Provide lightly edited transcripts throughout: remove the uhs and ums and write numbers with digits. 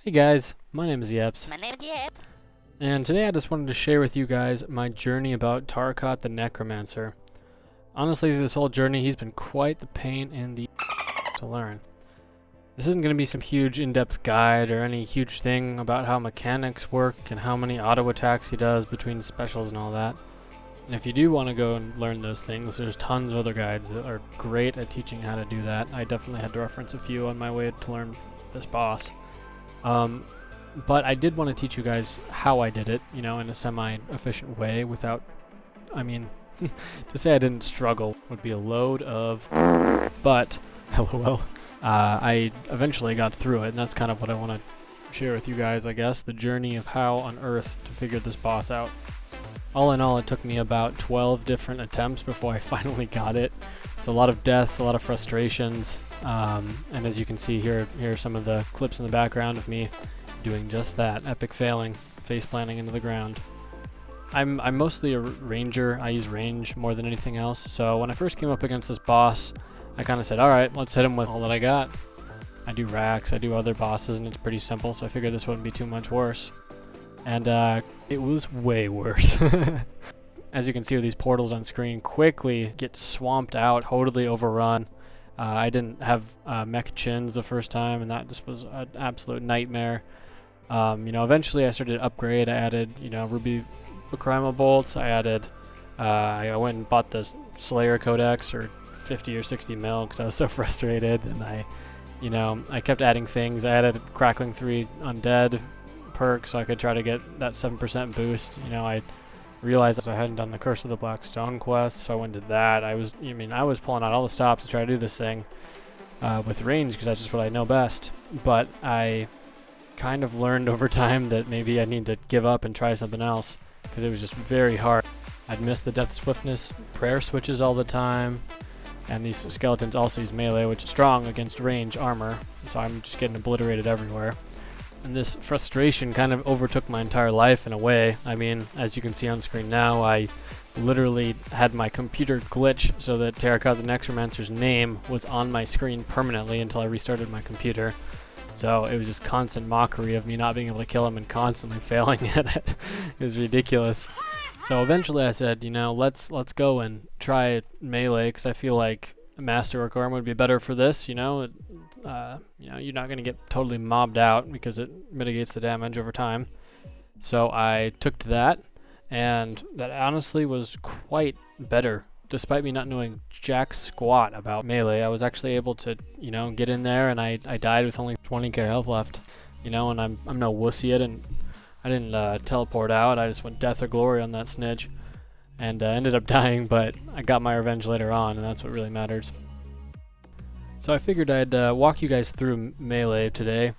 Hey guys, my name is Yeps, My name is Yeps. and today I just wanted to share with you guys my journey about Taraket the Necromancer. Honestly, through this whole journey, he's been quite the pain in the to learn. This isn't going to be some huge in-depth guide or any huge thing about how mechanics work and how many auto attacks he does between specials and all that. And if you do want to go and learn those things, there's tons of other guides that are great at teaching how to do that. I definitely had to reference a few on my way to learn this boss. But I did want to teach you guys how I did it, in a semi-efficient way without, to say I didn't struggle would be a load of, but, lol, I eventually got through it, and that's kind of what I want to share with you guys, I guess, the journey of how on earth to figure this boss out. All in all, it took me about 12 different attempts before I finally got it. It's a lot of deaths, a lot of frustrations, and as you can see here are some of the clips in the background of me doing just that, epic failing, face planting into the ground. I'm mostly a ranger. I use range more than anything else, so when I first came up against this boss, I kind of said, alright, let's hit him with all that I got. I do racks, I do other bosses, and it's pretty simple, so I figured this wouldn't be too much worse. And it was way worse. As you can see with these portals on screen, quickly get swamped out, totally overrun. I didn't have mech chins the first time, and that just was an absolute nightmare. Eventually I started to upgrade. I added, ruby Bacrima bolts. I went and bought the Slayer Codex for 50 or 60 mil because I was so frustrated, and I kept adding things. I added Crackling 3 Undead perk so I could try to get that 7% boost. I realized I hadn't done the Curse of the Black Stone quest, so I went and did that. I was pulling out all the stops to try to do this thing with range because that's just what I know best. But I kind of learned over time that maybe I need to give up and try something else because it was just very hard. I'd miss the Death Swiftness prayer switches all the time, and these skeletons also use melee, which is strong against range armor, so I'm just getting obliterated everywhere. And this frustration kind of overtook my entire life in a way. As you can see on screen now, I literally had my computer glitch so that Taraket the Necromancer's name was on my screen permanently until I restarted my computer. So it was just constant mockery of me not being able to kill him and constantly failing at it. It was ridiculous. So eventually I said, let's go and try melee because I feel like Masterwork armor would be better for this. You're not going to get totally mobbed out because it mitigates the damage over time. So I took to that, and that honestly was quite better. Despite me not knowing jack squat about melee, I was actually able to, get in there, and I died with only 20k health left. And I'm no wussy. I didn't teleport out. I just went death or glory on that snitch, and ended up dying, but I got my revenge later on, and that's what really matters. So I figured I'd walk you guys through melee today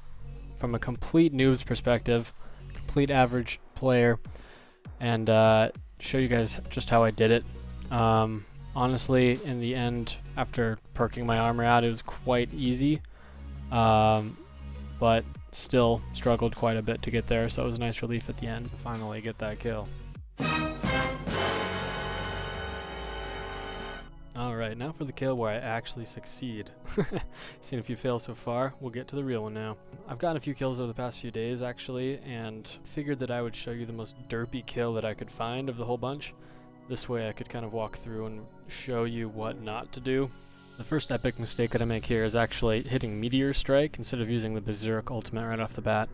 from a complete noob's perspective, complete average player, and show you guys just how I did it. Honestly, in the end, after perking my armor out, it was quite easy, but still struggled quite a bit to get there, so it was a nice relief at the end to finally get that kill. Alright, now for the kill where I actually succeed. Seen a few fails so far, we'll get to the real one now. I've gotten a few kills over the past few days actually, and figured that I would show you the most derpy kill that I could find of the whole bunch. This way I could kind of walk through and show you what not to do. The first epic mistake that I make here is actually hitting Meteor Strike instead of using the Berserk ultimate right off the bat.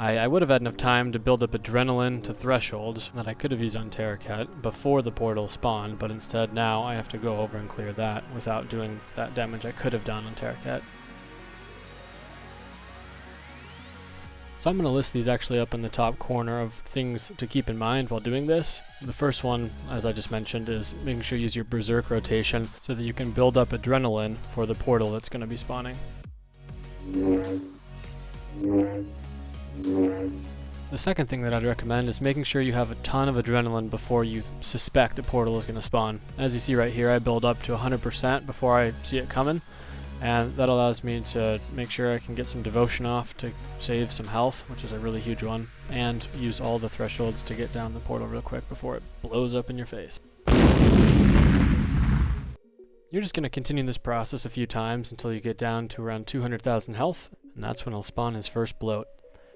I would have had enough time to build up adrenaline to thresholds that I could have used on Taraket before the portal spawned, but instead now I have to go over and clear that without doing that damage I could have done on Taraket. So I'm going to list these actually up in the top corner of things to keep in mind while doing this. The first one, as I just mentioned, is making sure you use your Berserk rotation so that you can build up adrenaline for the portal that's going to be spawning. The second thing that I'd recommend is making sure you have a ton of adrenaline before you suspect a portal is going to spawn. As you see right here, I build up to 100% before I see it coming, and that allows me to make sure I can get some devotion off to save some health, which is a really huge one, and use all the thresholds to get down the portal real quick before it blows up in your face. You're just going to continue this process a few times until you get down to around 200,000 health, and that's when he'll spawn his first bloat.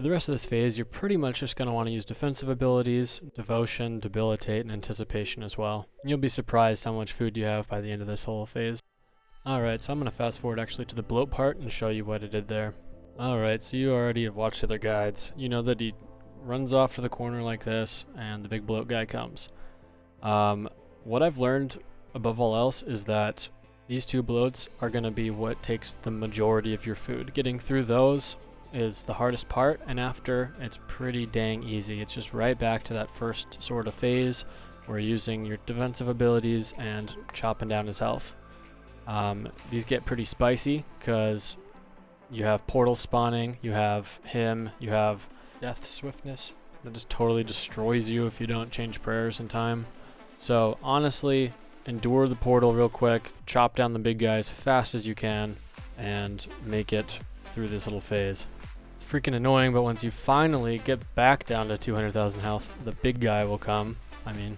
For the rest of this phase, you're pretty much just going to want to use defensive abilities, Devotion, Debilitate, and Anticipation as well. And you'll be surprised how much food you have by the end of this whole phase. Alright, so I'm going to fast forward actually to the bloat part and show you what I did there. Alright, so you already have watched the other guides. You know that he runs off to the corner like this, and the big bloat guy comes. What I've learned above all else is that these two bloats are going to be what takes the majority of your food. Getting through those is the hardest part, and after, it's pretty dang easy. It's just right back to that first sort of phase where you're using your defensive abilities and chopping down his health. These get pretty spicy because you have portal spawning, you have him, you have death swiftness that just totally destroys you if you don't change prayers in time. So honestly, endure the portal real quick, chop down the big guy as fast as you can, and make it through this little phase. It's freaking annoying, but once you finally get back down to 200,000 health, the big guy will come. I mean,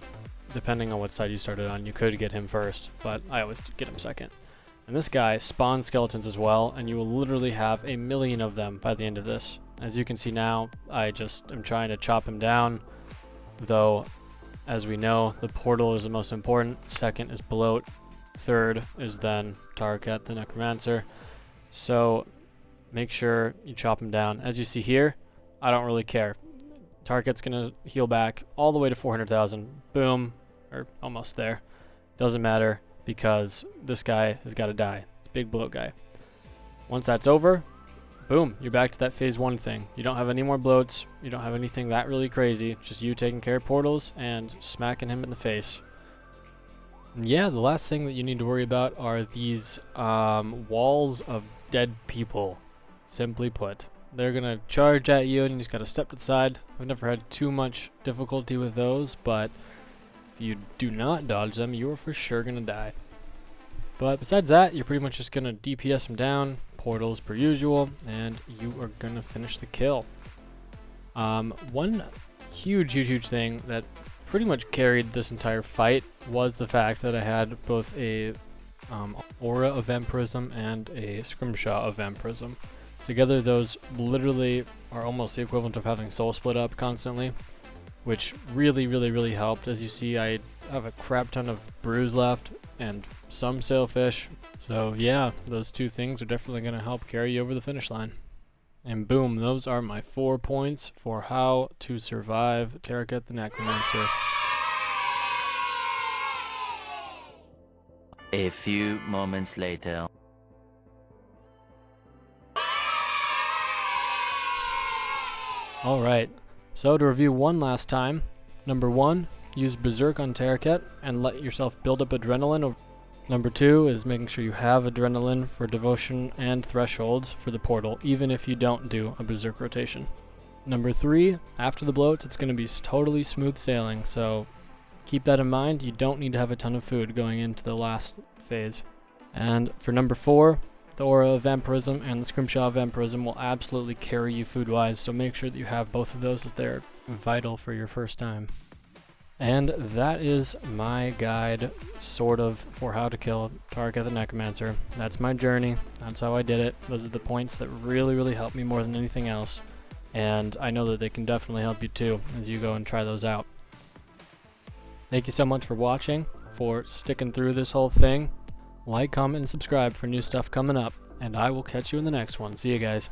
depending on what side you started on, you could get him first, but I always get him second. And this guy spawns skeletons as well, and you will literally have 1,000,000 of them by the end of this. As you can see now, I just am trying to chop him down, though, as we know, the portal is the most important, second is bloat, third is then Taraket the Necromancer. So make sure you chop him down. As you see here, I don't really care. Taraket's gonna heal back all the way to 400,000. Boom, or almost there. Doesn't matter because this guy has got to die. It's a big bloat guy. Once that's over, boom, you're back to that phase 1 thing. You don't have any more bloats. You don't have anything that really crazy. Just you taking care of portals and smacking him in the face. And yeah, the last thing that you need to worry about are these walls of dead people. Simply put, they're gonna charge at you and you just gotta step to the side. I've never had too much difficulty with those, but if you do not dodge them, you are for sure gonna die. But besides that, you're pretty much just gonna DPS them down, portals per usual, and you are gonna finish the kill. One huge thing that pretty much carried this entire fight was the fact that I had both a Aura of Vampirism and a Scrimshaw of Vampirism. Together, those literally are almost the equivalent of having Soul Split up constantly, which really helped. As you see, I have a crap ton of brews left and some sailfish. So yeah, those two things are definitely going to help carry you over the finish line. And boom, those are my 4 points for how to survive Taraket the Necromancer. A few moments later. Alright, so to review one last time. Number 1, use Berserk on Taraket and let yourself build up adrenaline. Number 2 is making sure you have adrenaline for devotion and thresholds for the portal, even if you don't do a Berserk rotation. Number 3, after the bloats, it's going to be totally smooth sailing, so keep that in mind. You don't need to have a ton of food going into the last phase. And for number 4, the Aura of Vampirism and the Scrimshaw of Vampirism will absolutely carry you food-wise, so make sure that you have both of those, as they're vital for your first time. And that is my guide, sort of, for how to kill Taraket the Necromancer. That's my journey. That's how I did it. Those are the points that really helped me more than anything else. And I know that they can definitely help you too, as you go and try those out. Thank you so much for watching, for sticking through this whole thing. Like, comment, and subscribe for new stuff coming up. And I will catch you in the next one. See you guys.